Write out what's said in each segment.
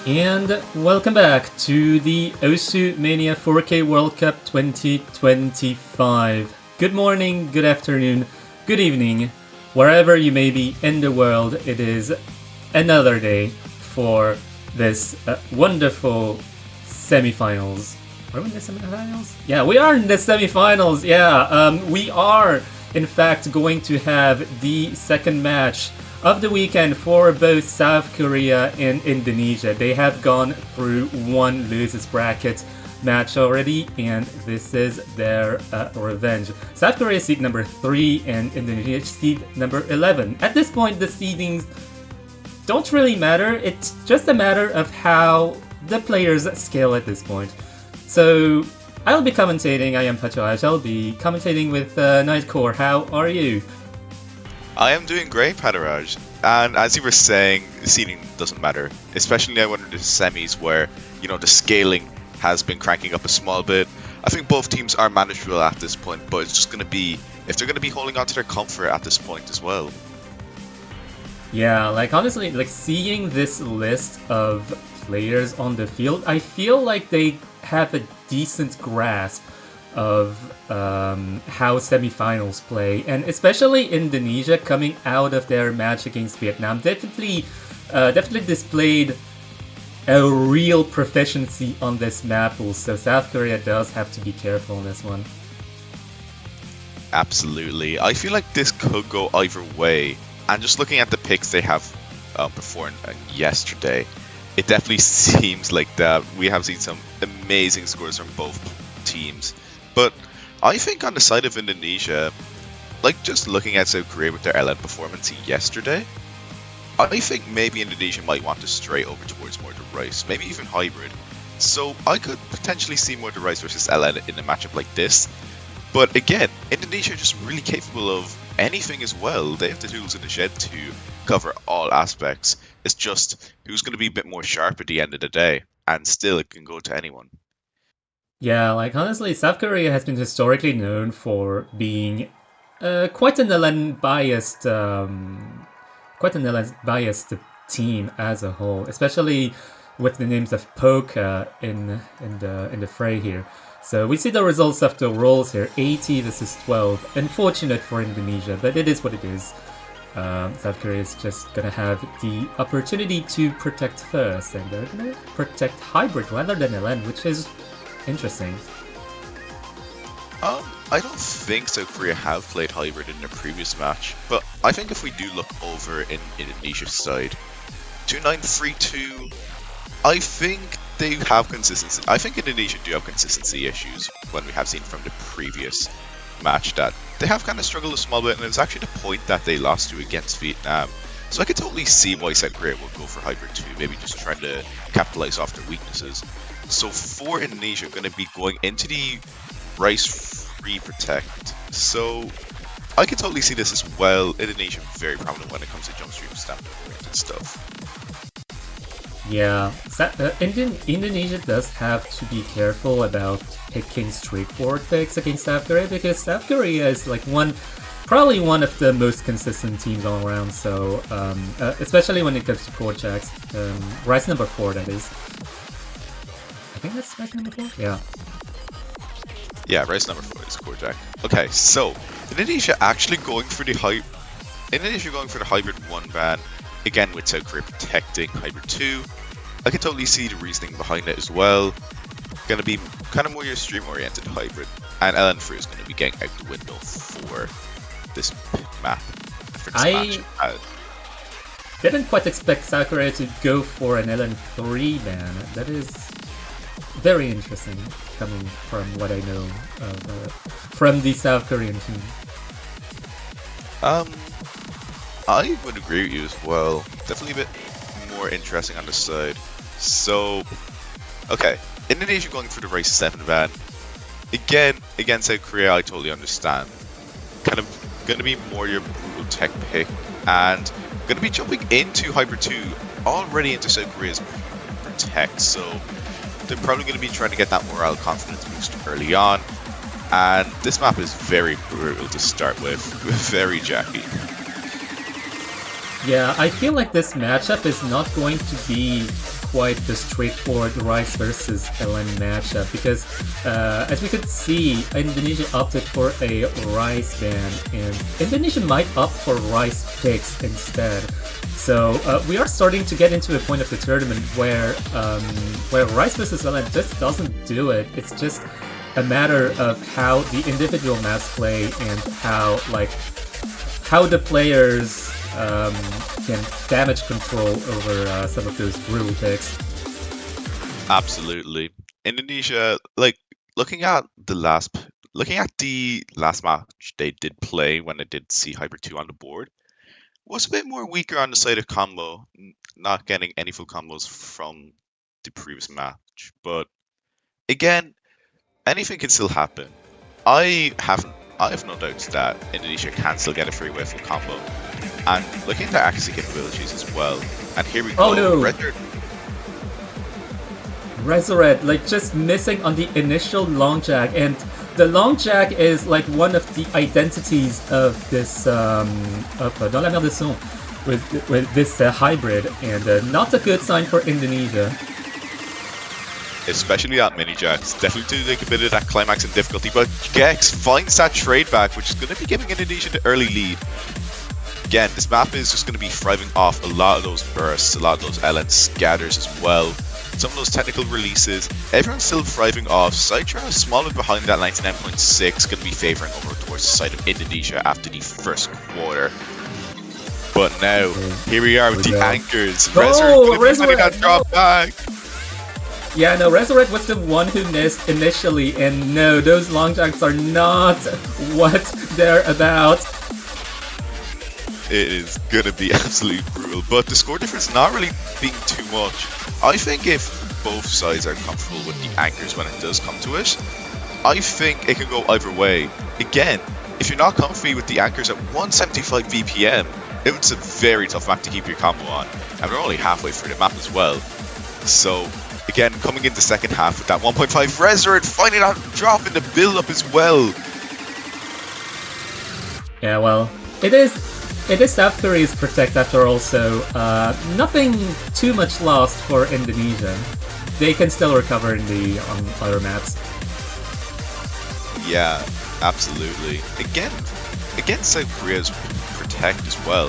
And welcome back to the OSU MANIA 4K World Cup 2025. Good morning, good afternoon, good evening, wherever you may be in the world. It is another day for this wonderful semifinals. Are we in the semifinals? Yeah, we are in the semifinals. Yeah, we are in fact going to have the second match of the weekend for both South Korea and Indonesia. They have gone through one losers bracket match already, and this is their revenge. South Korea seed number 3 and Indonesia seed number 11. At this point, the seedings don't really matter. It's just a matter of how the players scale at this point. So I'll be commentating. I am Patraj. I'll be commentating with Nightcore. How are you? I am doing great, Padaraj. And as you were saying, the seeding doesn't matter, especially now under the semis where, the scaling has been cranking up a small bit. I think both teams are manageable at this point, but it's just going to be if they're going to be holding on to their comfort at this point as well. Yeah, honestly, seeing this list of players on the field, I feel like they have a decent grasp of how semifinals play, and especially Indonesia coming out of their match against Vietnam definitely displayed a real proficiency on this map pool. So South Korea does have to be careful on this one. Absolutely. I feel like this could go either way, and just looking at the picks they have performed yesterday, it definitely seems like that we have seen some amazing scores from both teams. But I think on the side of Indonesia, just looking at South Korea with their LN performance yesterday, I think maybe Indonesia might want to stray over towards more the Rice, maybe even hybrid. So I could potentially see more the Rice versus LN in a matchup like this. But again, Indonesia are just really capable of anything as well. They have the tools in the shed to cover all aspects. It's just who's going to be a bit more sharp at the end of the day, and still it can go to anyone. Yeah, honestly, South Korea has been historically known for being quite an LN biased, team as a whole, especially with the names of Poka in the fray here. So we see the results of the rolls here: 80 versus 12. Unfortunate for Indonesia, but it is what it is. South Korea is just gonna have the opportunity to protect first, and they're gonna protect hybrid rather than LN, which is interesting. I don't think South Korea have played hybrid in their previous match, but I think if we do look over in Indonesia's side, 2-9-3-2, I think they have consistency. I think Indonesia do have consistency issues when we have seen from the previous match that they have kind of struggled a small bit, and it's actually the point that they lost to against Vietnam. So I could totally see why South Korea would go for hybrid 2, maybe just trying to capitalize off their weaknesses. So for Indonesia, going to be going into the Rice-free protect. So I can totally see this as well. Indonesia very prominent when it comes to jump stream stamina oriented stuff. Yeah, Indonesia does have to be careful about picking straightforward picks against South Korea, because South Korea is probably one of the most consistent teams all around. So especially when it comes to core checks, Rice number 4 that is. I think that's Rice number 4? Yeah. Yeah, Rice number 4 is core jack. Okay, so Indonesia actually going for the hybrid 1 ban, again with South Korea protecting hybrid 2. I can totally see the reasoning behind it as well. Gonna be kind of more your stream oriented hybrid, and LN3 is gonna be getting out the window for this map. For this match. Didn't quite expect South Korea to go for an LN3 ban. That is very interesting, coming from what I know from the South Korean team. I would agree with you as well. Definitely a bit more interesting on the side. So, okay, Indonesia going for the Rice 7 ban. Again, against South Korea, I totally understand. Kind of going to be more your brutal tech pick, and going to be jumping into Hybrid 2, already into South Korea's protect. So they're probably going to be trying to get that morale confidence boost early on. And this map is very brutal to start with, very jacky. Yeah, I feel like this matchup is not going to be quite the straightforward Rice versus LN matchup because, as we could see, Indonesia opted for a Rice ban, and Indonesia might opt for Rice picks instead. So we are starting to get into a point of the tournament where Rice versus LN just doesn't do it. It's just a matter of how the individual maps play and how the players can damage control over some of those brutal picks. Absolutely. Indonesia, like looking at the last match they did play when they did see Hyper 2 on the board, was a bit more weaker on the side of combo, not getting any full combos from the previous match. But again, anything can still happen. I have no doubts that Indonesia can still get a free full combo. And looking at their accuracy capabilities as well. And here we go. Oh no! Resurrect, like just missing on the initial long jack, and the long jack is like one of the identities of this Dans la mer de son with this hybrid, and not a good sign for Indonesia. especially at mini jacks, definitely do take a bit of that climax and difficulty, but Gex finds that trade back, which is going to be giving Indonesia the early lead. Again, this map is just going to be thriving off a lot of those bursts, a lot of those LN scatters as well. Some of those technical releases, everyone's still thriving off. Citra is smaller behind that 99.6, going to be favoring over towards the side of Indonesia after the first quarter. But now, here we are with the anchors. Resurrect that drop back. Yeah, no, Resurrect was the one who missed initially, and no, those long jacks are not what they're about. It is gonna be absolutely brutal, but the score difference not really being too much. I think if both sides are comfortable with the anchors when it does come to it, I think it can go either way. Again, if you're not comfy with the anchors at 175 BPM, it's a very tough map to keep your combo on, and we're only halfway through the map as well. So again, coming into the second half with that 1.5 Resurrect, finding that drop in the build-up as well. Yeah, well, it is South Korea's Protect after all, so nothing too much lost for Indonesia. They can still recover on other maps. Yeah, absolutely. Again, against South Korea's Protect as well,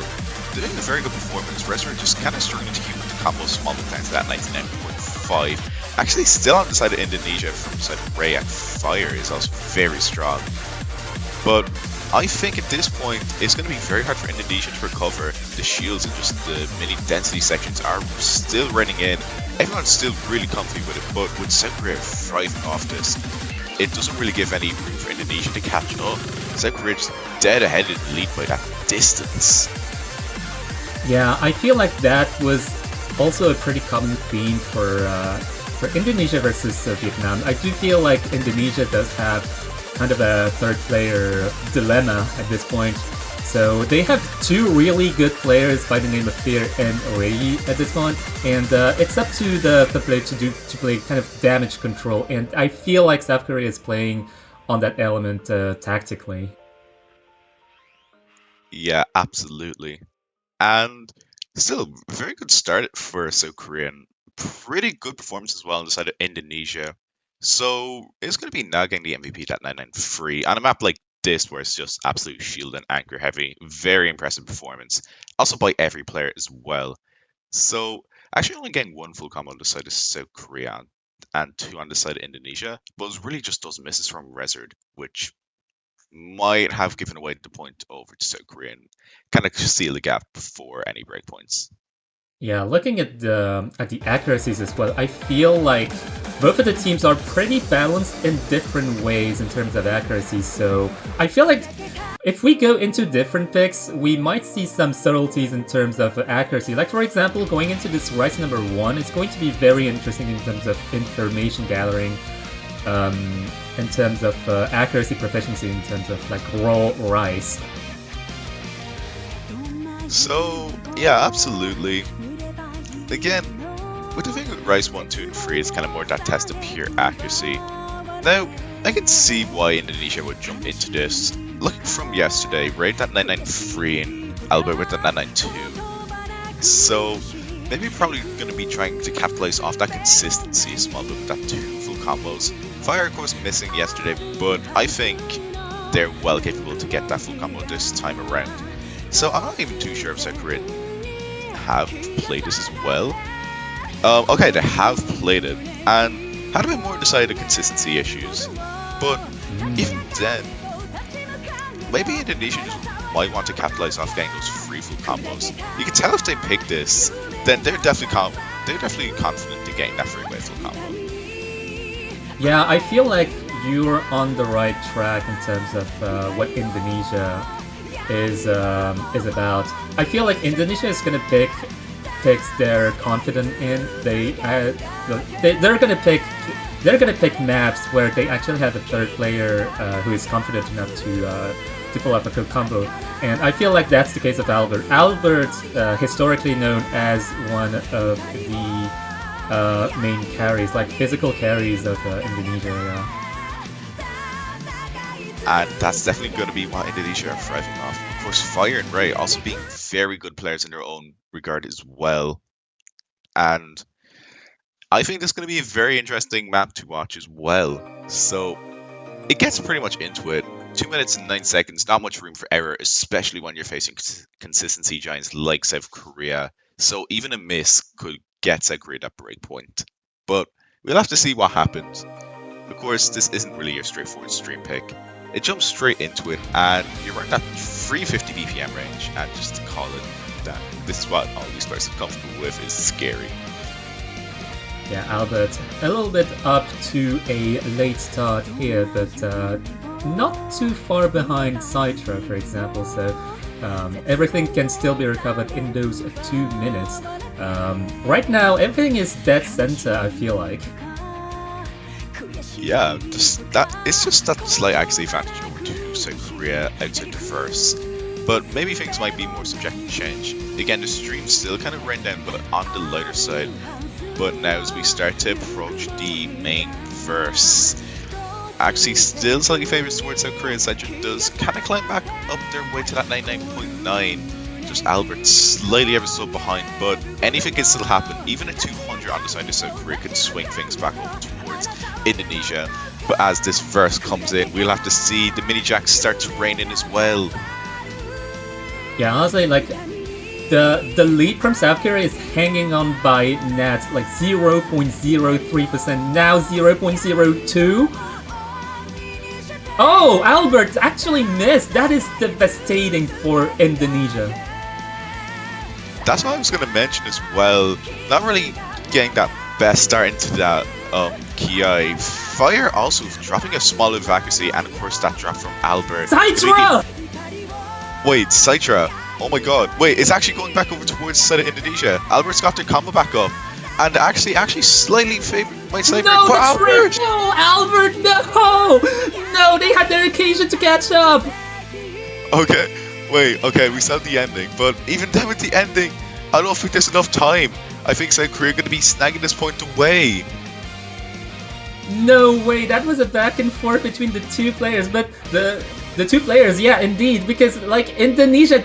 doing a very good performance. Resurrect just kind of struggling to keep the combo small down to that 99.5. Actually, still on the side of Indonesia from the side of Ray and Fire is also very strong. But I think at this point, it's going to be very hard for Indonesia to recover. The shields and just the mini density sections are still running in. Everyone's still really comfy with it, but with South Korea thriving off this, it doesn't really give any room for Indonesia to catch up. South Korea just dead ahead in the lead by that distance. Yeah, I feel like that was also a pretty common theme for Indonesia versus Vietnam. I do feel like Indonesia does have kind of a third player dilemma at this point. So they have two really good players by the name of Fear and Rei at this point, and it's up to the player to play kind of damage control. And I feel like South Korea is playing on that element tactically. Yeah, absolutely. And still, a very good start for South Korea. Pretty good performance as well on the side of Indonesia. So it's going to be now getting the MVP at 993 on a map like this where it's just absolute shield and anchor heavy. Very impressive performance. Also by every player as well. So actually only getting one full combo on the side of South Korea and two on the side of Indonesia. But it really just those misses from Resurrect, which might have given away the point over to South Korea and kind of seal the gap before any breakpoints. Yeah, looking at the accuracies as well, I feel like both of the teams are pretty balanced in different ways in terms of accuracy. So I feel like if we go into different picks, we might see some subtleties in terms of accuracy. Like for example, going into this Rice number 1, it's going to be very interesting in terms of information gathering, in terms of accuracy proficiency, in terms of like raw Rice. So yeah, absolutely. Again, with the thing with Rice 1, 2, and 3, it's kind of more that test of pure accuracy. Now, I can see why Indonesia would jump into this. Looking from yesterday, Ray at 993 and Albert with the 992. So, maybe probably going to be trying to capitalize off that consistency a small bit with that 2 full combos. Fire, of course, missing yesterday, but I think they're well capable to get that full combo this time around. So I'm not even too sure if South Korea have played this as well. Okay, they have played it, and had a bit more decided consistency issues. But even then, maybe Indonesia just might want to capitalize off getting those free full combos. You can tell if they pick this, then they're definitely confident in getting that freeway full combo. Yeah, I feel like you're on the right track in terms of what Indonesia is about. I feel like Indonesia is gonna pick picks they're confident in. They're gonna pick maps where they actually have a third player who is confident enough to pull off a good combo. And I feel like that's the case of Albert. Albert, historically known as one of the main carries, like physical carries of Indonesia. Yeah. And that's definitely going to be what Indonesia are thriving off. Of course, Fire and Ray also being very good players in their own regard as well. And I think this is going to be a very interesting map to watch as well. So it gets pretty much into it. 2 minutes and 9 seconds, not much room for error, especially when you're facing consistency giants like South Korea. So even a miss could get South Korea that break point. But we'll have to see what happens. Of course, this isn't really a straightforward stream pick. It jumps straight into it, and you're around that 350 BPM range, and just to call it that, this is what all these players are comfortable with, is scary. Yeah, Albert, a little bit up to a late start here, but not too far behind Citra, for example, so everything can still be recovered in those 2 minutes. Right now, everything is dead center, I feel like. Yeah, it's just that slight axis advantage over to South Korea outside the first. But maybe things might be more subject to change. Again, the stream's still kind of ran down, but on the lighter side. But now as we start to approach the main verse, actually still slightly favors towards South Korea. Citra does kind of climb back up their way to that 99.9. Just Albert slightly ever so behind, but anything can still happen. Even a 200 on the side of South Korea could swing things back over towards Indonesia. But as this verse comes in, we'll have to see the mini jacks start to rain in as well. Yeah, honestly, like the lead from South Korea is hanging on by net, like 0.03%, now 0.02. Oh, Albert actually missed. That is devastating for Indonesia. That's what I was going to mention as well. Not really getting that best start into that Ki. Fire also dropping a small bit of accuracy, and of course that drop from Albert. Citra! Wait, Citra. Oh my god. Wait, it's actually going back over towards the side of Indonesia. Albert's got their combo back up. And actually slightly favored by Sniper. No, but Albert! No, Albert, no! No, they had their occasion to catch up! Okay. Wait, okay, we saw the ending, but even then with the ending, I don't think there's enough time. I think South Korea are going to be snagging this point away. No way, that was a back and forth between the two players, but the two players, yeah, indeed, because like Indonesia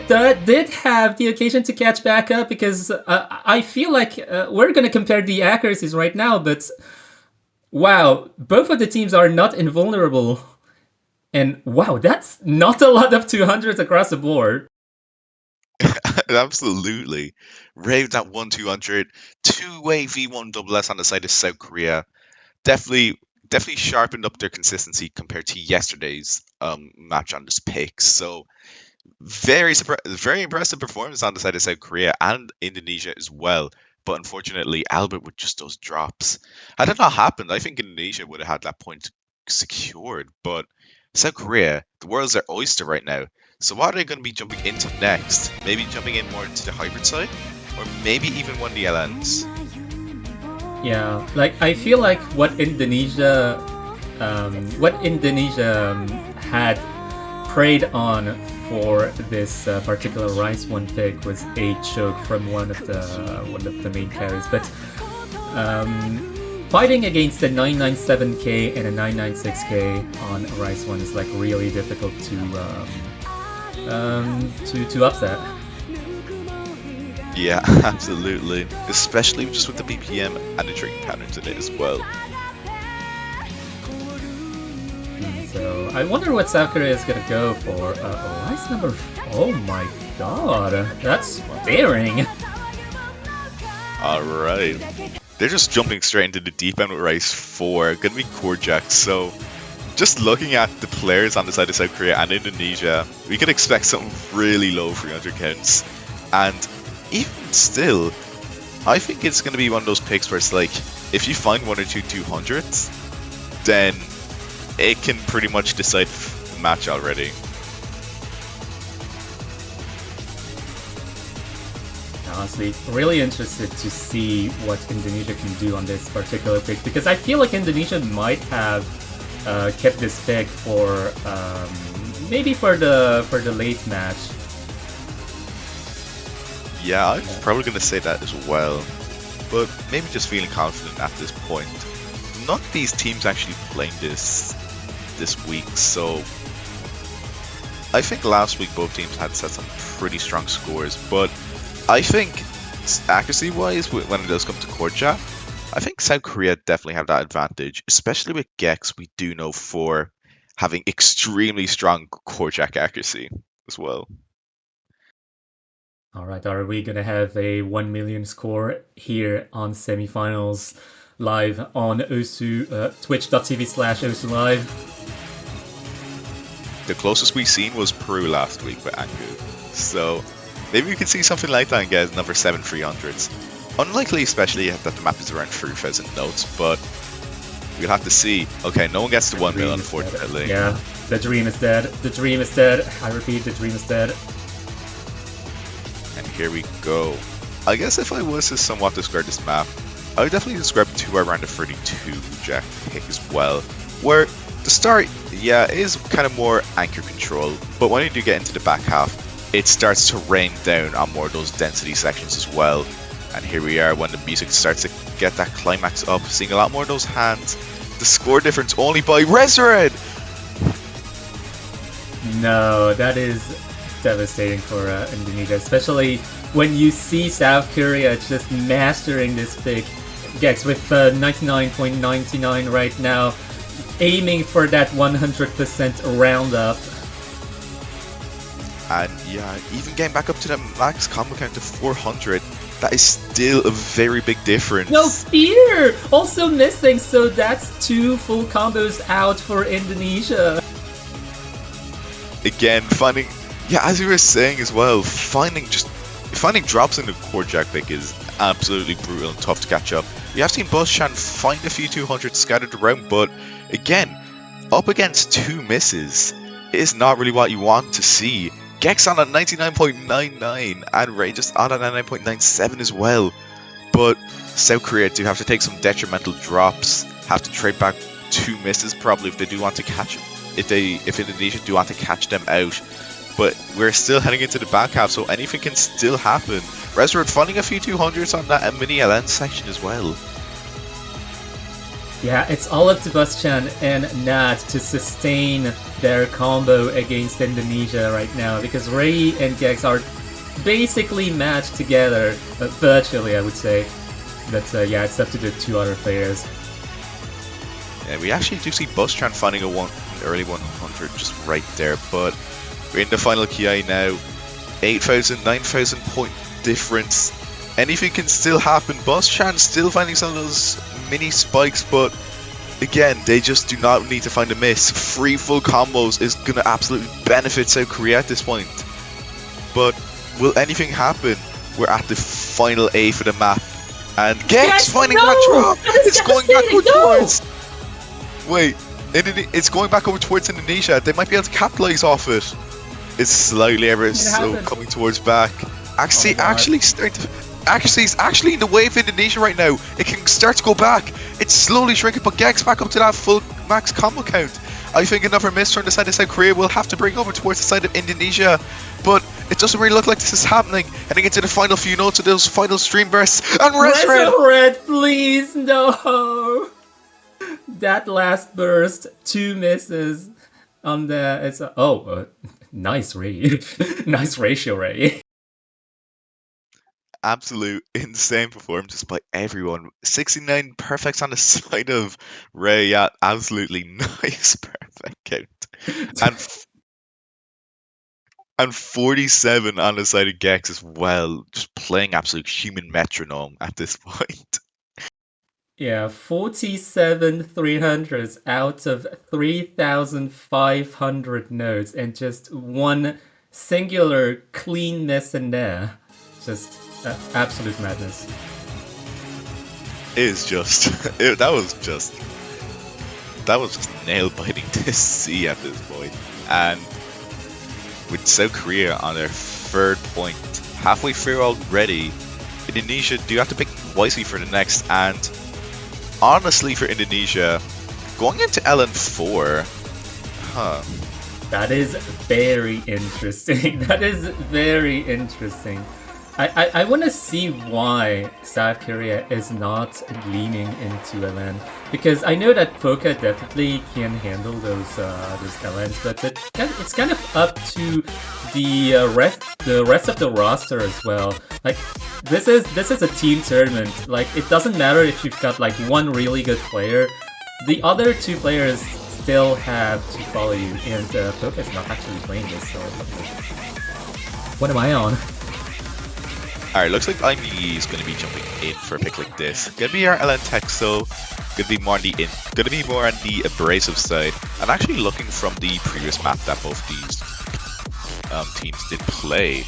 did have the occasion to catch back up, because I feel like we're going to compare the accuracies right now, but wow, both of the teams are not invulnerable. And wow, that's not a lot of 200s across the board. Absolutely. Raved at 1-200. Two-way V1 double S on the side of South Korea. Definitely sharpened up their consistency compared to yesterday's match on this pick. So very impressive performance on the side of South Korea and Indonesia as well. But unfortunately, Albert with just those drops. Had it not happened, I think Indonesia would have had that point secured. But South Korea, the world's their oyster right now. So what are they going to be jumping into next? Maybe jumping in more into the hybrid side? Or maybe even one of the LNs? Yeah, like I feel like what Indonesia had preyed on for this particular Rise 1 pick was a choke from one of the main carries, but fighting against a 997k and a 996k on Rise 1 is like really difficult to upset. Yeah, absolutely. Especially just with the BPM and the trading patterns in it as well. So I wonder what South Korea is gonna go for. Rice number. Oh my god, that's daring. Alright. They're just jumping straight into the deep end with Rice 4. Gonna be Korjak, so just looking at the players on the side of South Korea and Indonesia, we could expect something really low 300 counts. And even still, I think it's going to be one of those picks where it's like, if you find one or two 200s, then it can pretty much decide the match already. Honestly, really interested to see what Indonesia can do on this particular pick, because I feel like Indonesia might have kept this pick for maybe for the late match. Yeah, I was probably going to say that as well, but maybe just feeling confident at this point. None of these teams actually playing this week, so I think last week both teams had set some pretty strong scores, but I think accuracy-wise, when it does come to Korja, I think South Korea definitely have that advantage, especially with Gex. We do know for having extremely strong Korjak accuracy as well. Alright, are we gonna have a 1 million score here on Semifinals live on OSU, twitch.tv/OSU Live? The closest we've seen was Peru last week with Angu, so maybe we can see something like that and get another 7 300s. Unlikely, especially that the map is around 3,000 notes, but we'll have to see. Okay, no one gets to 1 mil, unfortunately. Yeah, the dream is dead. The dream is dead. I repeat, the dream is dead. And here we go. I guess if I was to somewhat describe this map, I would definitely describe it to around a 32 Jack pick as well, where the start, yeah, is kind of more anchor control, but when you do get into the back half, it starts to rain down on more of those density sections as well. And here we are when the music starts to get that climax up, seeing a lot more of those hands. The score difference only by Resurred! No, that is devastating for Indonesia, especially when you see South Korea just mastering this pick. Gex with 99.99 right now, aiming for that 100% roundup. And yeah, even getting back up to that max combo count to 400, that is still a very big difference. No, Spear also missing, so that's 2 full combos out for Indonesia. Again, finding, yeah, as you were saying as well, finding drops in the Korjak pick is absolutely brutal and tough to catch up. We have seen Bushchan find a few 200s scattered around, but again, up against 2 misses is not really what you want to see. Gex on at 99.99 and Ray just on at 99.97 as well. But South Korea do have to take some detrimental drops, have to trade back 2 misses probably if they do want to catch, if Indonesia do want to catch them out. But we're still heading into the back half, so anything can still happen. Resurrect finding a few 200s on that mini LN section as well. Yeah, it's all up to Buschan and Nat to sustain their combo against Indonesia right now, because Ray and Gex are basically matched together, virtually I would say. But yeah, it's up to the 2 other players. Yeah, we actually do see Buschan finding an early 100 just right there, but we're in the final KI now. 8,000, 9,000 point difference. Anything can still happen. Buschan still finding some of those mini spikes, but again, they just do not need to find a miss. 3 full combos is going to absolutely benefit South Korea at this point. But will anything happen? We're at the final A for the map. And Gex finding that drop! It's going back towards... Wait, it's going back over towards Indonesia. They might be able to capitalize off it. It's slightly ever so coming towards back. Actually starting to... Accuracy is actually in the way of Indonesia right now. It can start to go back. It's slowly shrinking, but Gex back up to that full max combo count. I think another miss from the side of South Korea will have to bring over towards the side of Indonesia. But it doesn't really look like this is happening. Heading into the final few notes of those final stream bursts. And Resurred, please, no! That last burst, 2 misses on the... It's nice Ray. Nice ratio, Ray. absolute insane performances by everyone. 69 perfects on the side of Ray. Yeah, absolutely nice perfect count. And 47 on the side of Gex as well. Just playing absolute human metronome at this point. Yeah, 47 300s out of 3,500 notes and just one singular clean miss in there. Just absolute madness. Is just that was just nail biting to see at this point. And with South Korea on their third point, halfway through already, Indonesia do have to pick wisely for the next. And honestly, for Indonesia, going into LN4, That is very interesting. That is very interesting. I want to see why South Korea is not leaning into LN, because I know that Poca definitely can handle those LNs, but it's kind of up to the rest of the roster as well. Like this is a team tournament. Like it doesn't matter if you've got like one really good player, the other two players still have to follow you, and Poca is not actually playing this. So what am I on? Alright, looks like IME is going to be jumping in for a pick like this. Gonna be our LN Texo, gonna be more on the abrasive side. I'm actually looking from the previous map that both these teams did play.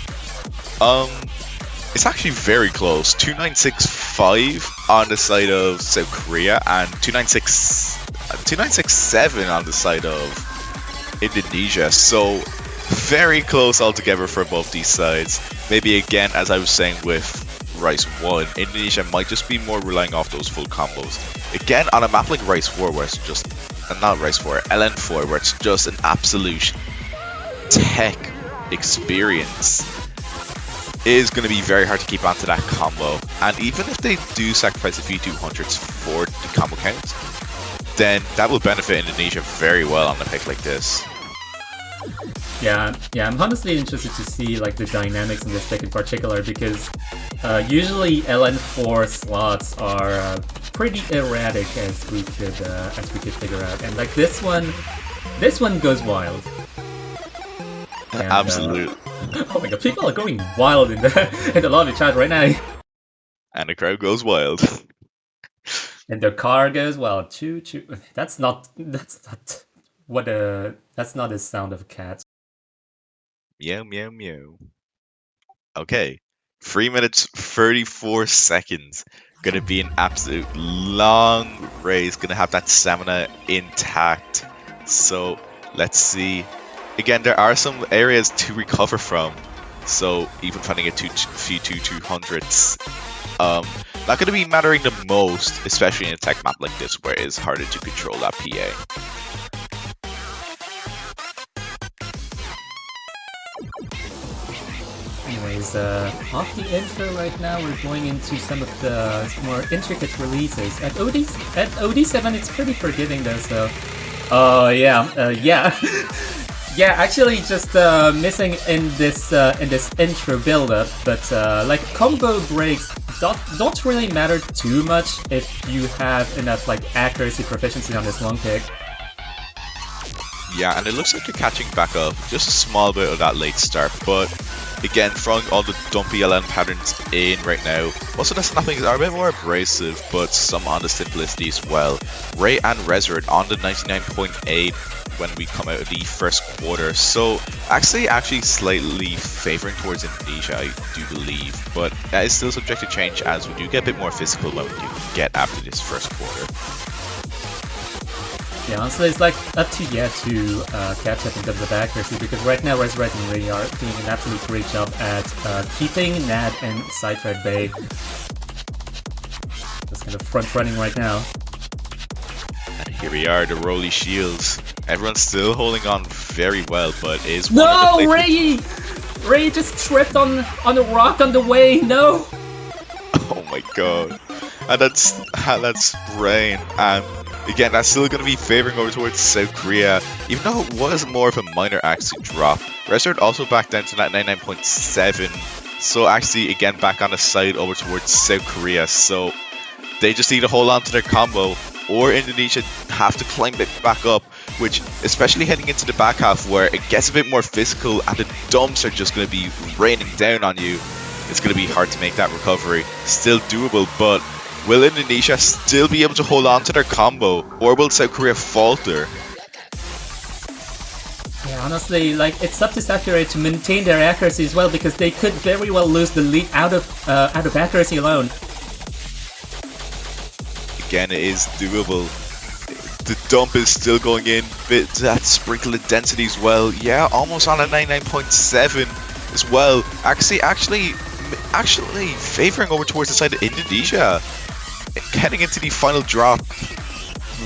It's actually very close. 2965 on the side of South Korea and 2967 on the side of Indonesia. So very close altogether for both these sides. Maybe again, as I was saying with Rice 1, Indonesia might just be more relying off those full combos. Again, on a map like Rice 4, where it's just, not Rice 4, LN4, where it's just an absolute tech experience, is going to be very hard to keep onto that combo. And even if they do sacrifice a few 200s for the combo count, then that will benefit Indonesia very well on a pick like this. Yeah, I'm honestly interested to see like the dynamics in this pick in particular, because usually LN4 slots are pretty erratic, as we could figure out, and like this one goes wild. And, Absolutely. Oh my god, people are going wild in the lobby chat right now. And the crowd goes wild. And the car goes wild. Choo choo. That's not the sound of a cat. Meow, meow, meow. Okay. 3 minutes, 34 seconds. Gonna be an absolute long race. Gonna have that stamina intact. So, let's see. Again, there are some areas to recover from. So, even finding a few 200s. Not gonna be mattering the most, especially in a tech map like this where it's harder to control that PA. Anyways, off the intro right now, we're going into some of the more intricate releases. At OD7, it's pretty forgiving though, so... yeah. Yeah, actually just missing in this intro build-up, but like combo breaks don't really matter too much if you have enough like accuracy proficiency on this long pick. Yeah, and it looks like you're catching back up. Just a small bit of that late start, but again, throwing all the dumpy LN patterns in right now. Most of the snappings are a bit more abrasive, but some on the simplicity as well. Ray and Resurrect on the 99.8 when we come out of the first quarter. So actually slightly favoring towards Indonesia, I do believe, but that is still subject to change as we do get a bit more physical when we do get after this first quarter. Yeah, honestly, it's like up to yet to catch up in terms of accuracy, because right now Resurrect and Ray are doing an absolute great job at keeping Nad and Sidetrack Bay just kind of front running right now. And here we are, the Rolly Shields. Everyone's still holding on very well, but is no, one of the Ray just tripped on a rock on the way. No. Oh my god, and that's brain. And again, that's still going to be favoring over towards South Korea, even though it was more of a minor accuracy drop. Resurrect also back down to that 99.7, So actually, again, back on the side over towards South Korea. So they just need to hold on to their combo, or Indonesia have to climb it back up, which, especially heading into the back half where it gets a bit more physical and the dumps are just going to be raining down on you, it's going to be hard to make that recovery. Still doable, but will Indonesia still be able to hold on to their combo, or will South Korea falter? Yeah, honestly, like, it's up to South Korea to maintain their accuracy as well, because they could very well lose the lead out of accuracy alone. Again, it is doable. The dump is still going in, bit that sprinkle of density as well. Yeah, almost on a 99.7 as well. Actually favoring over towards the side of Indonesia. Heading into the final drop,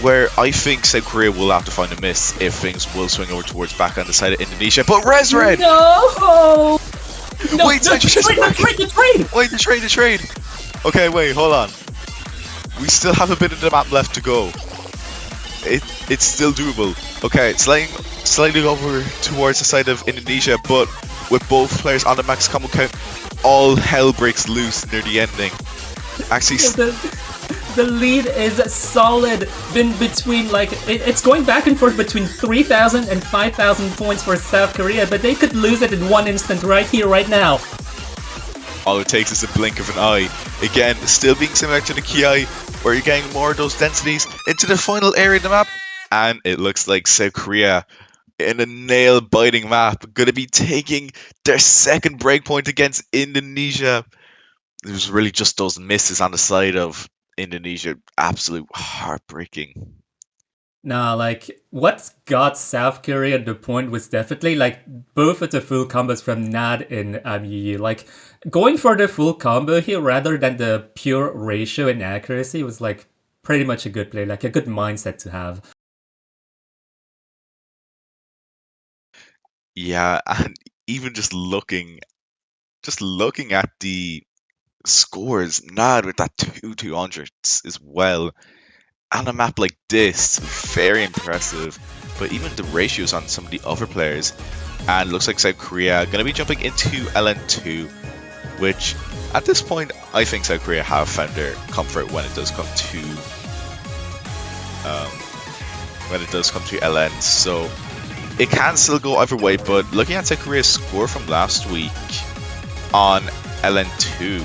where I think South Korea will have to find a miss if things will swing over towards back on the side of Indonesia. But Resred! No! Wait, the trade! Okay, wait, hold on. We still have a bit of the map left to go. It's still doable. Okay, sliding over towards the side of Indonesia, but with both players on the max combo count, all hell breaks loose near the ending. Actually, the lead is solid. Been between, like, it's going back and forth between 3,000 and 5,000 points for South Korea, but they could lose it in one instant right here, right now. all it takes is a blink of an eye. Again, still being similar to the Ki, where you're getting more of those densities into the final area of the map, and it looks like South Korea in a nail-biting map going to be taking their second breakpoint against Indonesia. It was really just those misses on the side of Indonesia, absolute heartbreaking. Nah, like, what got South Korea the point was definitely, like, both of the full combos from Nad and Yi. Like, going for the full combo here rather than the pure ratio and accuracy was, like, pretty much a good play, like, a good mindset to have. Yeah, and even just looking at the scores, Nad with that 200s as well. On a map like this, very impressive. But even the ratios on some of the other players, and looks like South Korea going to be jumping into LN2, which at this point I think South Korea have found their comfort when it does come to LN. So it can still go either way. But looking at South Korea's score from last week on LN2.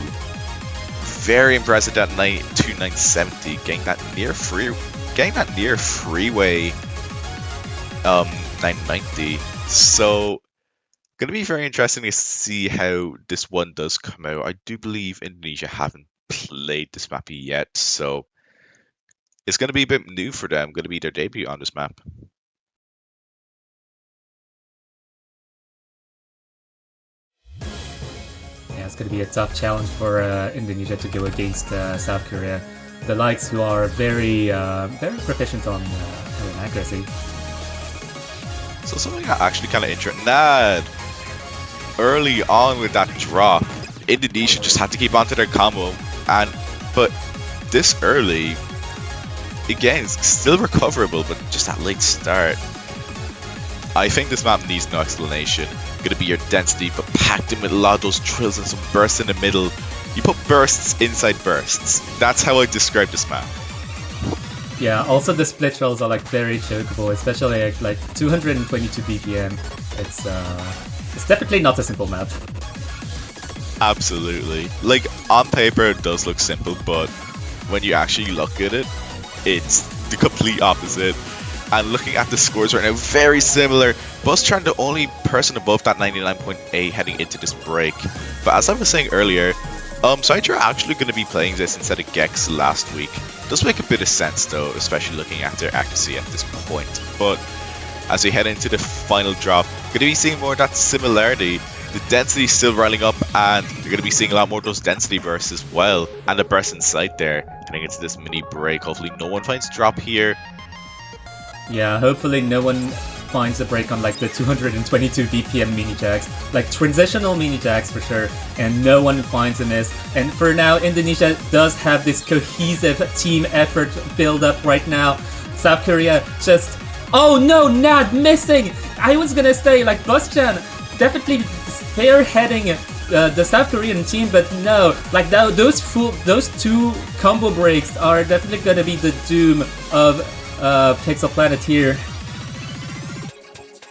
Very impressive at 2970, getting that near freeway 990. So gonna be very interesting to see how this one does come out. I do believe Indonesia haven't played this map yet, so it's gonna be a bit new for them. Gonna be their debut on this map. Yeah, it's going to be a tough challenge for Indonesia to go against South Korea. The likes who are very proficient on accuracy. So something actually kind of interesting. Nad, early on with that drop, Indonesia just had to keep onto their combo, but this early, again, it's still recoverable, but just that late start. I think this map needs no explanation. Gonna be your density, but packed in with a lot of those drills and some bursts in the middle. You put bursts inside bursts. That's how I describe this map. Yeah, also the split drills are like very chokeable, especially at like 222 BPM. It's definitely not a simple map. Absolutely. Like, on paper it does look simple, but when you actually look at it, it's the complete opposite. And looking at the scores right now, very similar. Bustran, the only person above that 99.8 heading into this break. But as I was saying earlier, Sidra are actually going to be playing this instead of Gex last week. Does make a bit of sense though, especially looking at their accuracy at this point. But as we head into the final drop, going to be seeing more of that similarity. The density is still riling up, and you're going to be seeing a lot more of those density bursts as well. And the burst in sight there, heading into this mini break. Hopefully no one finds drop here. Yeah, hopefully no one finds a break on like the 222 BPM mini jacks, like transitional mini jacks for sure, and no one finds a miss. And for now, Indonesia does have this cohesive team effort build up right now. South Korea just, oh no, Nad missing! I was gonna say, like, Bustran definitely spearheading the South Korean team, but no, like those two combo breaks are definitely gonna be the doom of Pixel Planet here.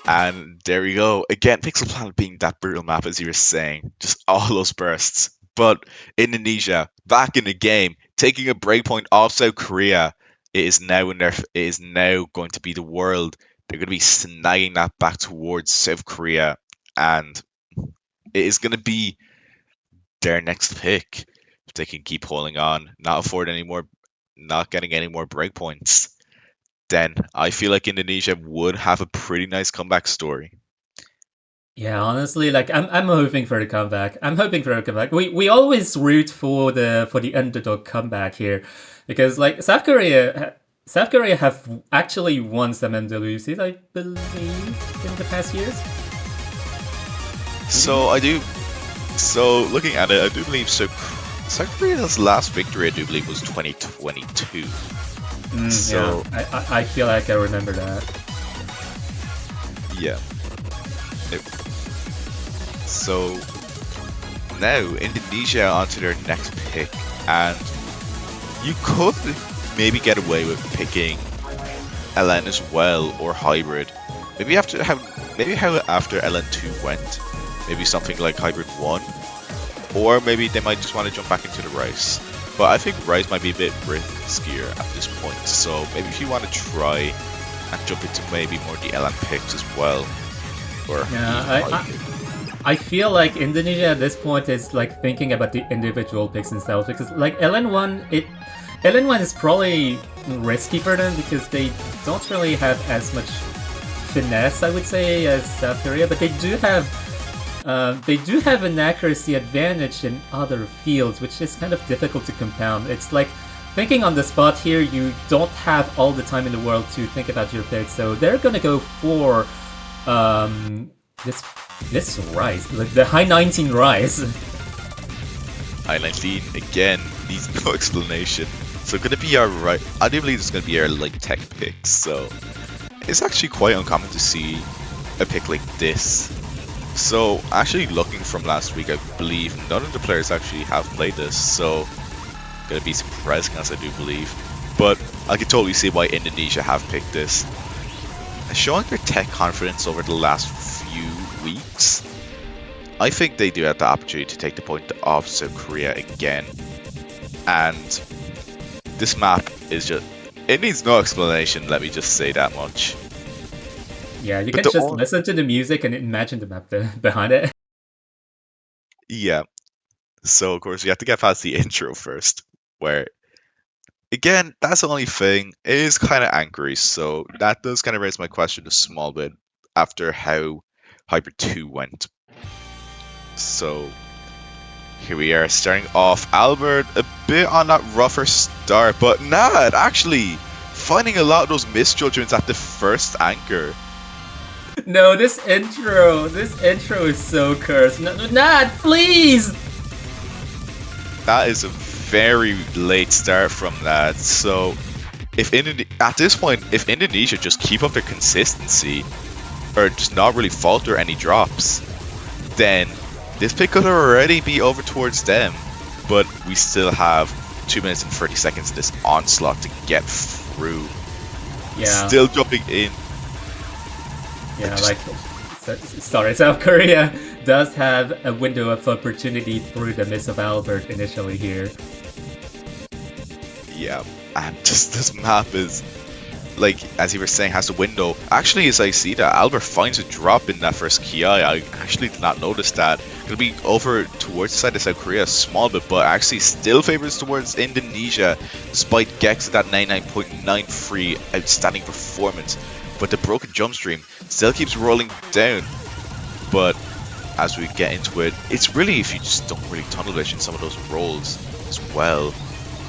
And there we go. Again, Pixel Planet being that brutal map, as you were saying, just all those bursts. But Indonesia back in the game, taking a breakpoint off South Korea. It is now it is now going to be the world. They're going to be snagging that back towards South Korea, and it is going to be their next pick. If they can keep holding on, not getting any more breakpoints, then I feel like Indonesia would have a pretty nice comeback story. Yeah, honestly, like I'm hoping for the comeback. I'm hoping for a comeback. We always root for the underdog comeback here, because like South Korea have actually won some MWCs, I believe, in the past years. So I do. So looking at it, I do believe South Korea's last victory, I do believe, was 2022. So yeah, I feel like I remember that. yeah. So now Indonesia onto their next pick, and you could maybe get away with picking LN as well, or hybrid. Maybe after how after LN2 went, maybe something like hybrid 1, or maybe they might just want to jump back into the Rice. But I think Rice might be a bit riskier at this point. So maybe if you want to try and jump into maybe more the LN picks as well, or Yeah, I feel like Indonesia at this point is like thinking about the individual picks themselves, because like LN1 is probably risky for them because they don't really have as much finesse, I would say, as South Korea, but they do have an accuracy advantage in other fields, which is kind of difficult to compound. It's like thinking on the spot here, you don't have all the time in the world to think about your picks, so they're gonna go for this Rise, the high 19 Rise. High 19 again needs no explanation. So gonna be our right. I do believe it's gonna be our like tech pick. So it's actually quite uncommon to see a pick like this. So actually looking from last week, I believe none of the players actually have played this. So gonna be surprising, as I do believe. But I can totally see why Indonesia have picked this. Showing their tech confidence over the last few weeks, I think they do have the opportunity to take the point off South Korea again. And this map is just, it needs no explanation, let me just say that much. Yeah, you can just listen to the music and imagine the map behind it. Yeah, so of course you have to get past the intro first, where again, that's the only thing. It is kind of angry, so that does kind of raise my question a small bit after how Hyper 2 went. So here we are, starting off. Albert a bit on that rougher start, but Nad actually finding a lot of those misjudgments at the first anchor. No, this intro is so cursed. No, Nad, please! That is a very late start from that. So at this point, if Indonesia just keep up their consistency, or just not really falter any drops, then this pick could already be over towards them. But we still have 2 minutes and 30 seconds of this onslaught to get through. Yeah. Still jumping in. Yeah, sorry, South Korea does have a window of opportunity through the miss of Albert initially here. Yeah, and just this map is, like, as you were saying, has a window. Actually, as I see that, Albert finds a drop in that first Ki. I actually did not notice that. Gonna be over towards the side of South Korea a small bit, but actually still favors towards Indonesia, despite Gex at that 99.93 outstanding performance. But the broken jump stream still keeps rolling down. But as we get into it, it's really if you just don't really tunnel vision some of those rolls as well.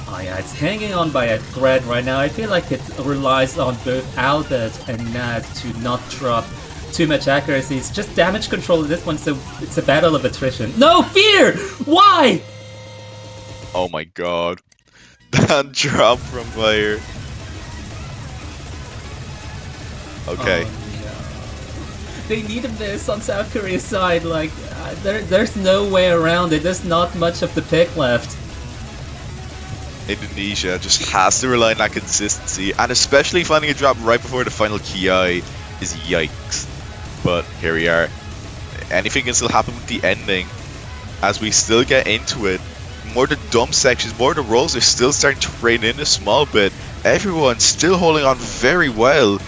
Oh yeah, it's hanging on by a thread right now. I feel like it relies on both Albert and Nad to not drop too much accuracy. It's just damage control at this point, so it's a battle of attrition. No, Fear! Why? Oh my god. That drop from Fire. Okay. They need a miss on South Korea's side. Like, there's no way around it. There's not much of the pick left. Indonesia just has to rely on that consistency, and especially finding a drop right before the final KI is yikes. But here we are. Anything can still happen with the ending as we still get into it. More the dump sections, more the rolls are still starting to rain in a small bit. Everyone's still holding on very well.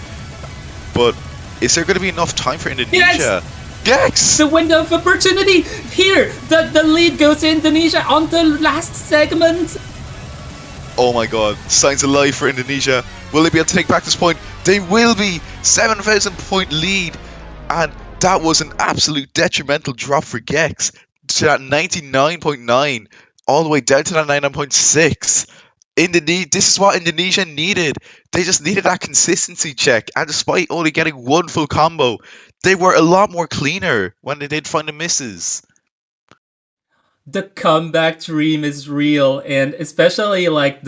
But is there going to be enough time for Indonesia? Yes! The window of opportunity! Here! The lead goes to Indonesia on the last segment! Oh my god, signs of life for Indonesia. Will they be able to take back this point? They will be! 7,000 point lead! And that was an absolute detrimental drop for Gex to that 99.9 all the way down to that 99.6. This is what Indonesia needed. They just needed that consistency check, and despite only getting one full combo, they were a lot more cleaner when they did find the misses. The comeback dream is real, and especially like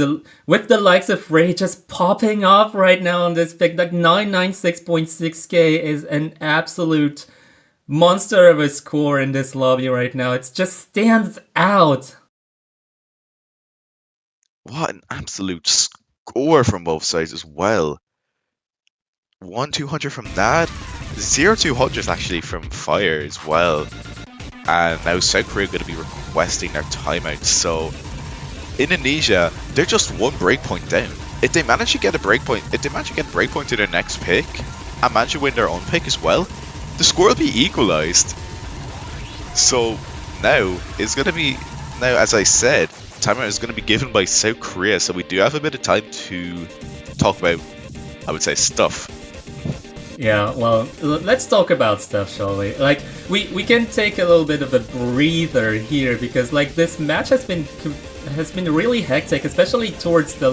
with the likes of Ray just popping off right now on this pick, like 996.6k is an absolute monster of a score in this lobby right now. It just stands out. What an absolute score from both sides as well. 1-200 from that, 0-200 actually from Fire as well. And now South Korea are going to be requesting their timeout. So Indonesia, they're just one breakpoint down. If they manage to get a breakpoint to their next pick and manage to win their own pick as well, the score will be equalized. So now it's going to be, as I said, timeout is going to be given by South Korea. So we do have a bit of time to talk about, I would say, stuff. Yeah, well, let's talk about stuff, shall we? Like, we can take a little bit of a breather here because like this match has been really hectic, especially towards the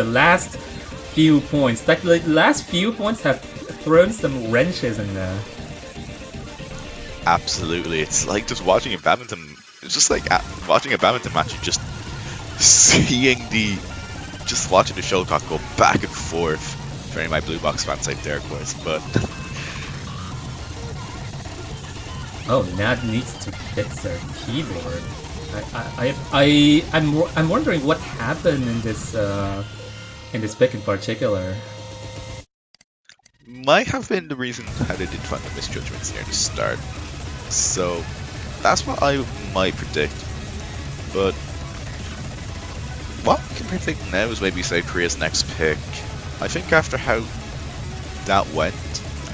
last few points. Like the last few points have thrown some wrenches in there. Absolutely, it's like just watching a badminton. It's just like watching a badminton match. You're just watching the shuttlecock go back and forth. For any of my Blue Box fans out there, of course, but... Oh, Nad needs to fix their keyboard. I'm wondering what happened in this pick in particular. Might have been the reason how they did find the misjudgments near the start. So, that's what I might predict. But... what we can predict now is maybe South Korea's next pick. I think after how that went,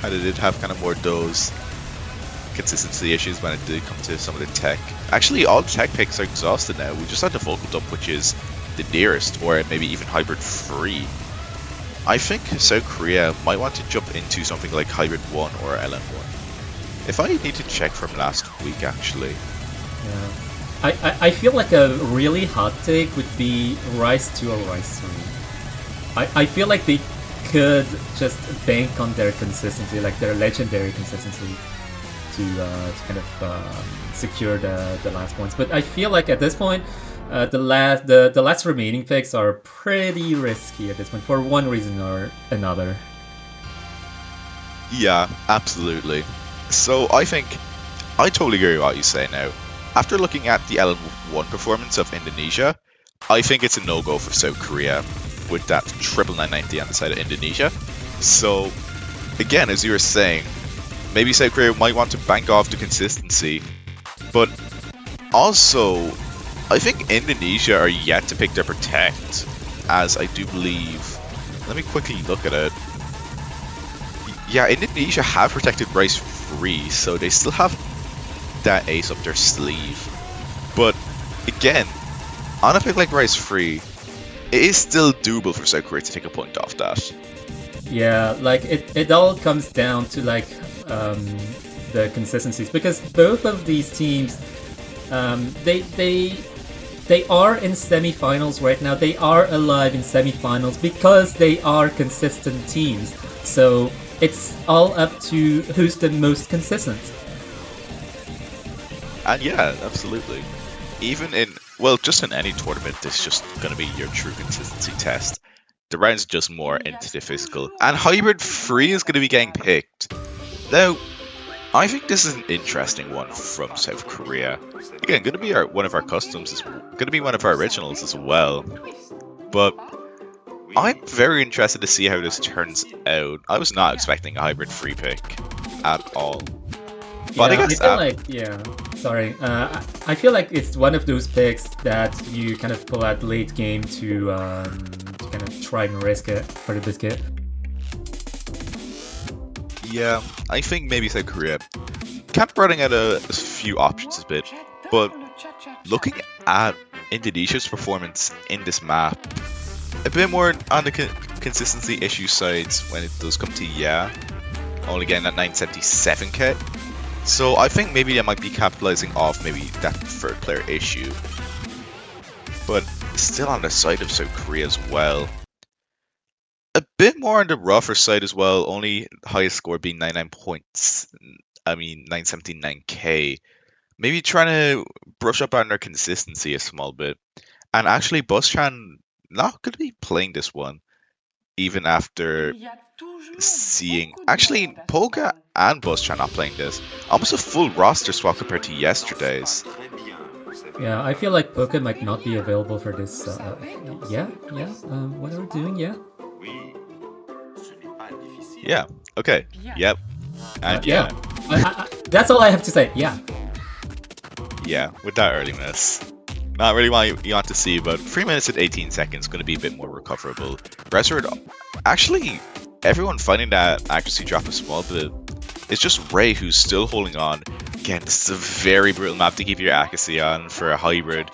how they did have kind of more those consistency issues when it did come to some of the tech. Actually, all the tech picks are exhausted now. We just had the Vocal Dump, which is the nearest, or maybe even Hybrid 3. I think South Korea might want to jump into something like Hybrid 1 or LM1. If I need to check from last week, actually. Yeah. I feel like a really hot take would be Rise 2 or Rise 3. I feel like they could just bank on their consistency, like their legendary consistency, to kind of secure the last points. But I feel like at this point, the last remaining picks are pretty risky at this point for one reason or another. Yeah, absolutely. So I think I totally agree with what you say now. After looking at the LM1 performance of Indonesia, I think it's a no-go for South Korea with that 99990 on the side of Indonesia. So, again, as you were saying, maybe South Korea might want to bank off the consistency, but also, I think Indonesia are yet to pick their protect, as I do believe, let me quickly look at it. Yeah, Indonesia have protected Rice free, so they still have that ace up their sleeve. But, again, on a pick like Rice free, it is still doable for South Korea to take a point off that. Yeah, like it all comes down to like the consistencies, because both of these teams, they are in semifinals right now. They are alive in semifinals because they are consistent teams. So it's all up to who's the most consistent. And yeah, absolutely. Even in, well, just in any tournament, it's just going to be your true consistency test. The round's just more into the physical. And Hybrid 3 is going to be getting picked. Now, I think this is an interesting one from South Korea. Again, going to be one of our customs, is going to be one of our originals as well. But I'm very interested to see how this turns out. I was not expecting a hybrid free pick at all. But I Yeah, I guess feel like, yeah, sorry. I feel like it's one of those picks that you kind of pull out late game to kind of try and risk it for the biscuit. yeah, I think maybe South Korea kept running out a few options a bit. But looking at Indonesia's performance in this map, a bit more on the consistency issue sides when it does come to only getting that 977k. So I think maybe they might be capitalizing off maybe that third player issue. But still on the side of South Korea as well. A bit more on the rougher side as well, only highest score being 99 points. I mean 979k. Maybe trying to brush up on their consistency a small bit. And actually Buschan not going to be playing this one, even after seeing actually Polka and Buschan not playing this. Almost a full roster swap compared to yesterday's. Yeah, I feel like Poké might not be available for this. Yeah. What are we doing? Yeah. Yeah. Okay. Yep. And Yeah. yeah. That's all I have to say. Yeah. Yeah. With that early miss. Not really what you want to see, but 3 minutes and 18 seconds going to be a bit more recoverable. Resort, actually, everyone finding that accuracy drop a small bit. It's just Ray who's still holding on. Again, this is a very brutal map to keep your accuracy on for a hybrid.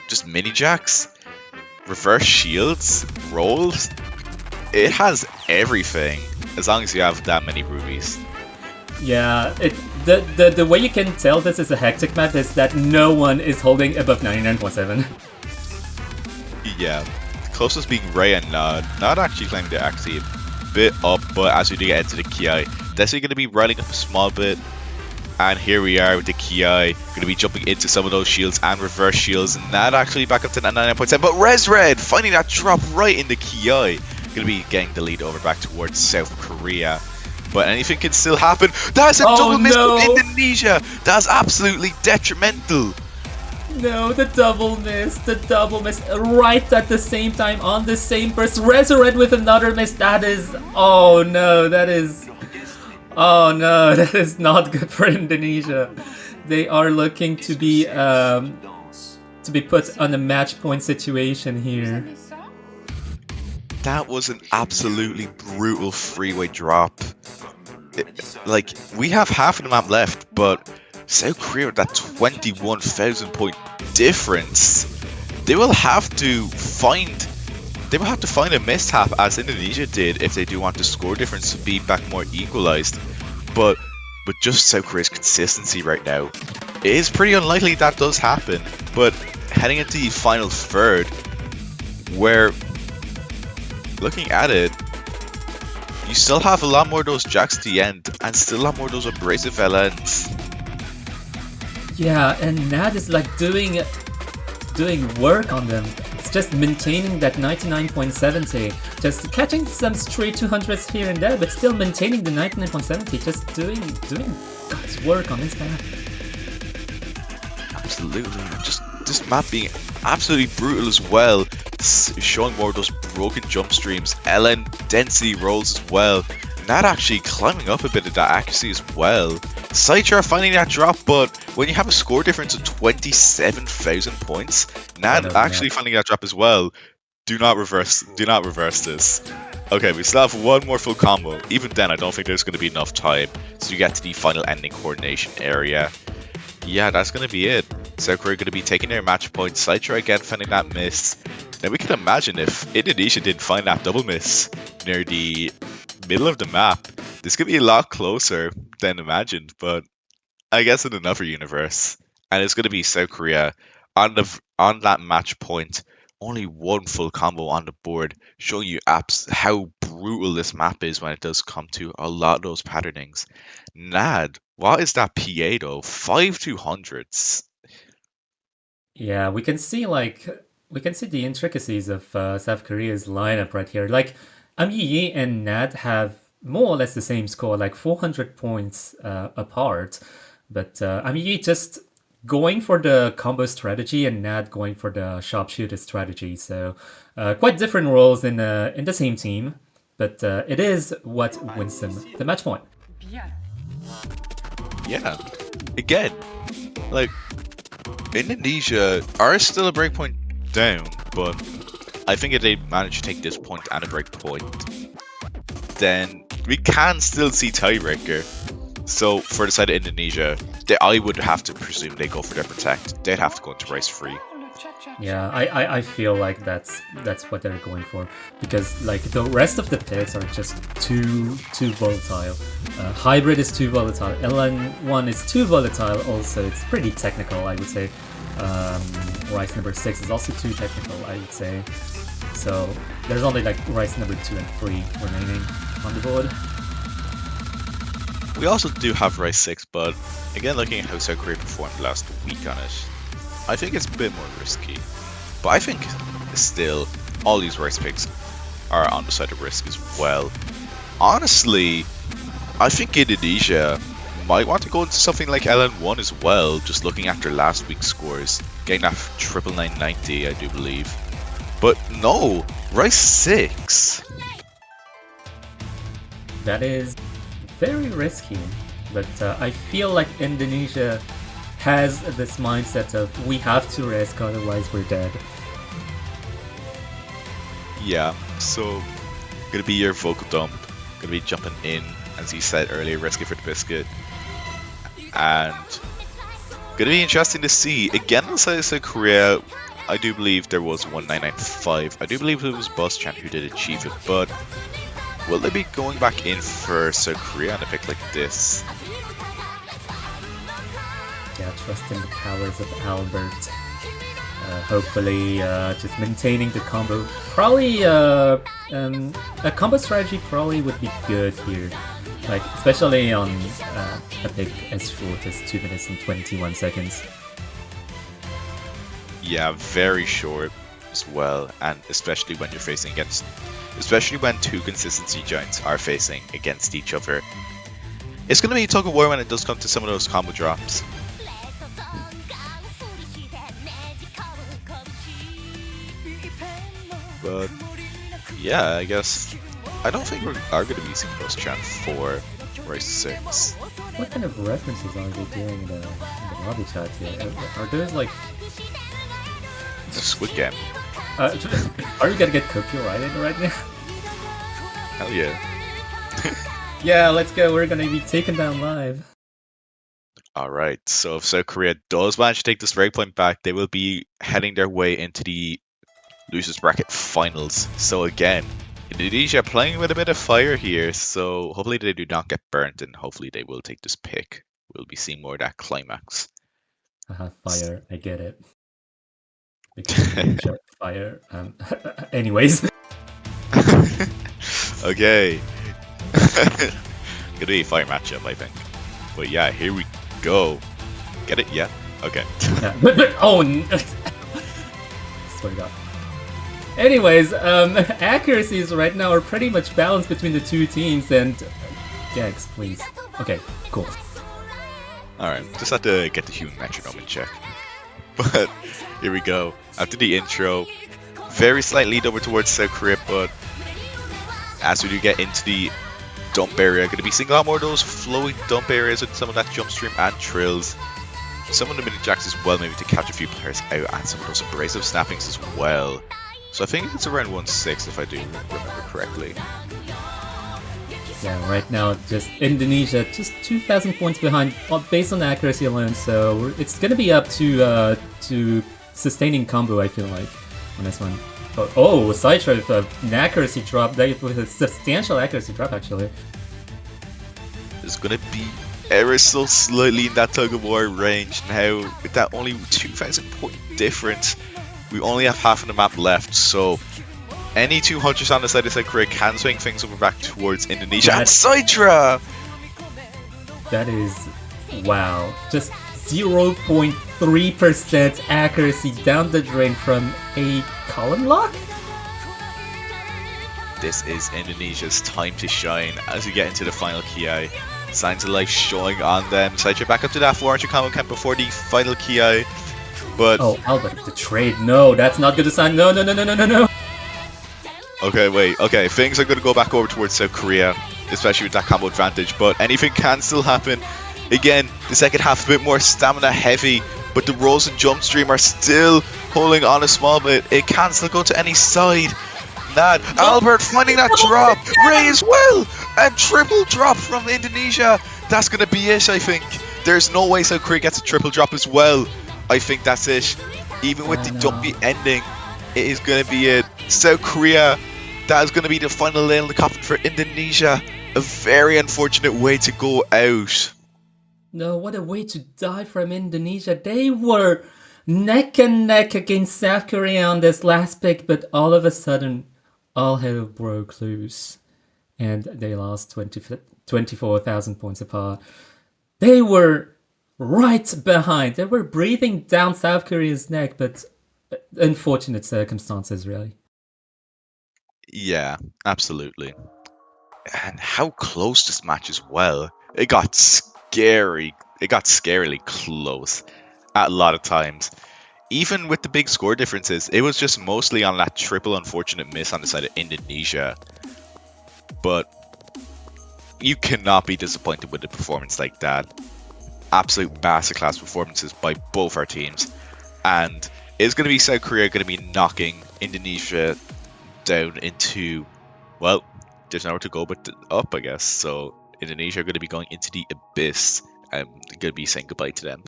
Just mini jacks, reverse shields, rolls. It has everything as long as you have that many rubies. Yeah. The way you can tell this is a hectic map is that no one is holding above 99.7. Yeah, the closest being Ray and Nod. Nod actually claiming the accuracy a bit up, but as we do get into the Ki, definitely going to be running up a small bit. And here we are with the Ki, going to be jumping into some of those shields and reverse shields. Not actually back up to 99.7, but Red finding that drop right in the Ki. Going to be getting the lead over back towards South Korea. But anything can still happen. That's a double miss from Indonesia. That's absolutely detrimental. No, the double miss right at the same time on the same burst. Resurrect with another miss. That is, oh no, that is not good for Indonesia. They are looking to be put on a match point situation here. That was an absolutely brutal freeway drop. Like, we have half of the map left, but South Korea with that 21,000 point difference, they will have to find a mishap as Indonesia did if they do want the score difference to be back more equalized. But with just South Korea's consistency right now, it is pretty unlikely that does happen. But heading into the final third, where looking at it, you still have a lot more of those jacks at the end, and still a lot more of those abrasive LNs. Yeah, and Nad is like doing work on them. It's just maintaining that 99.70, just catching some stray 200s here and there, but still maintaining the 99.70, just doing God's work on this map. Absolutely, just this map being absolutely brutal as well. Showing more of those broken jump streams, LN density rolls as well. Nad actually climbing up a bit of that accuracy as well. Sidechar finding that drop, but when you have a score difference of 27,000 points, Nad actually finding that drop as well. Do not reverse this. Okay, we still have one more full combo. Even then, I don't think there's going to be enough time. So you get to the final ending coordination area. Yeah, that's going to be it. South Korea going to be taking their match points. Sidechar again finding that miss. Now we can imagine if Indonesia didn't find that double miss near the middle of the map, this could be a lot closer than imagined, but I guess in another universe. And it's going to be South Korea on that match point. Only one full combo on the board, showing you how brutal this map is when it does come to a lot of those patternings. Nad, what is that PA though? 5/200s. Yeah, we can see the intricacies of South Korea's lineup right here. Like, Yi and Nad have more or less the same score, like 400 points apart. But I mean, you just going for the combo strategy and not going for the sharpshooter strategy. So quite different roles in the same team, but it is what wins them the match point. Yeah. Again, like Indonesia are still a breakpoint down, but I think if they manage to take this point and a breakpoint, then we can still see tiebreaker. So for the side of Indonesia, I would have to presume they go for their protect. They'd have to go into rice free. Yeah, I feel like that's what they're going for, because like the rest of the picks are just too volatile. Hybrid is too volatile. LN1 is too volatile. Also, it's pretty technical, I would say. Rice number 6 is also too technical, I would say. So there's only like rice number 2 and 3 remaining on the board. We also do have rice 6, but again, looking at how South Korea performed last week on it, I think it's a bit more risky. But I think still all these rice picks are on the side of risk as well. Honestly, I think Indonesia might want to go into something like LN1 as well, just looking at their last week's scores, getting that 99990, I do believe. But no, rice 6. That is very risky, but I feel like Indonesia has this mindset of we have to risk, otherwise we're dead. Yeah, so gonna be your vocal dump, gonna be jumping in, as you said earlier, risky for the biscuit, and gonna be interesting to see. Again, on the side of South Korea, I do believe there was 1995. I do believe it was Buschan who did achieve it, but will they be going back in for South Korea on a pick like this? Yeah, trust in the powers of Albert. Hopefully, just maintaining the combo. Probably, a combo strategy probably would be good here. Like, especially on a pick as short as 2 minutes and 21 seconds. Yeah, very short as well, and especially when you're facing against, especially when two consistency giants are facing against each other. It's going to be a tug of war when it does come to some of those combo drops. But yeah, I guess I don't think we are going to be using Buschan for Rice 6. What kind of references are they doing in the lobby chat here? Are those like Squid Game? Are you gonna get copyrighted right now? Hell yeah. Yeah, let's go. We're gonna be taken down live. Alright, so if South Korea does manage to take this breakpoint back, they will be heading their way into the losers bracket finals. So again, Indonesia playing with a bit of fire here, so hopefully they do not get burnt, and hopefully they will take this pick. We'll be seeing more of that climax. Fire, I get it. Because Indonesia, fire. Anyways. Okay. Gonna be a fire matchup, I think. But yeah, here we go. Get it? Yeah? Okay. Yeah, but oh! Swear to God. Anyways, accuracies right now are pretty much balanced between the two teams, and gags, please. Okay, cool. Alright, just have to get the human metronome in check. But here we go. After the intro, very slight lead over towards South Korea, but as we do get into the dump area, going to be seeing a lot more of those flowy dump areas with some of that jump stream and trills. Some of the mini jacks as well, maybe to catch a few players out, and some of those abrasive snappings as well. So I think it's around 1-6 if I do remember correctly. Yeah, right now, just Indonesia, just 2,000 points behind based on accuracy alone, so it's gonna be up to sustaining combo, I feel like, on this one. Oh, Sideshow with an accuracy drop, with a substantial accuracy drop, actually. It's gonna be ever so slightly in that tug of war range now, with that only 2,000 point difference. We only have half of the map left, so any 200s on the side of South Korea can swing things over back towards Indonesia. And Sidra! That is, wow, just 0.3% accuracy down the drain from a column lock? this is Indonesia's time to shine as we get into the final Ki. Signs of life showing on them. Sideshow back up to that 400 combo count before the final Ki. But oh, Albert, the trade. No, that's not good to sign. No, no, no, no, no, no, no. okay, wait. Okay, things are going to go back over towards South Korea, especially with that combo advantage. But anything can still happen. Again, the second half a bit more stamina heavy, but the rolls and jump stream are still holding on a small bit. It can still go to any side. Nad, Albert finding that drop. Ray as well. A triple drop from Indonesia. That's going to be it, I think. There's no way South Korea gets a triple drop as well. I think that's it. Even with the dumpy ending, it is going to be it. South Korea, that is going to be the final nail in the coffin for Indonesia. A very unfortunate way to go out. No, what a way to die from Indonesia. They were neck and neck against South Korea on this last pick, but all of a sudden, all hell broke loose. And they lost 24,000 points apart. They were right behind. They were breathing down South Korea's neck, but unfortunate circumstances, really. Yeah, absolutely. And how close this match as well. It got scary. It got scarily close at a lot of times. Even with the big score differences, it was just mostly on that triple unfortunate miss on the side of Indonesia. But you cannot be disappointed with a performance like that. Absolute masterclass performances by both our teams. And it's going to be South Korea going to be knocking Indonesia down into, well, there's nowhere to go but up, I guess. So Indonesia are going to be going into the abyss. I'm going to be saying goodbye to them.